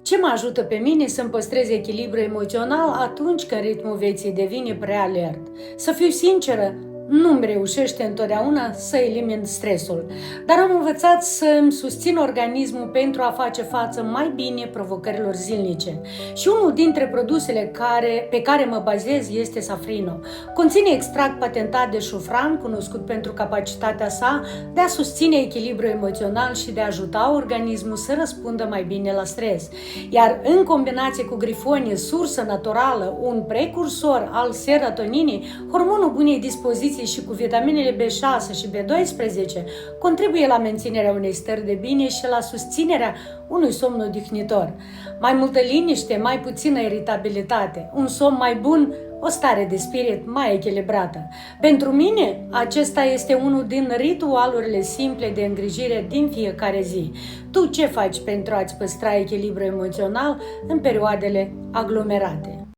Ce mă ajută pe mine să-mi păstrez echilibru emoțional atunci când ritmul vieții devine prea alert? Să fiu sinceră, nu-mi reușește întotdeauna să elimin stresul, dar am învățat să-mi susțin organismul pentru a face față mai bine provocărilor zilnice. Și unul dintre produsele pe care mă bazez este Safrino. Conține extract patentat de șofran, cunoscut pentru capacitatea sa de a susține echilibrul emoțional și de a ajuta organismul să răspundă mai bine la stres. Iar în combinație cu grifonie, sursă naturală, un precursor al serotoninii, hormonul bunei dispoziții și cu vitaminele B6 și B12, contribuie la menținerea unei stări de bine și la susținerea unui somn odihnitor. Mai multă liniște, mai puțină iritabilitate, un somn mai bun, o stare de spirit mai echilibrată. Pentru mine, acesta este unul din ritualurile simple de îngrijire din fiecare zi. Tu ce faci pentru a-ți păstra echilibru emoțional în perioadele aglomerate?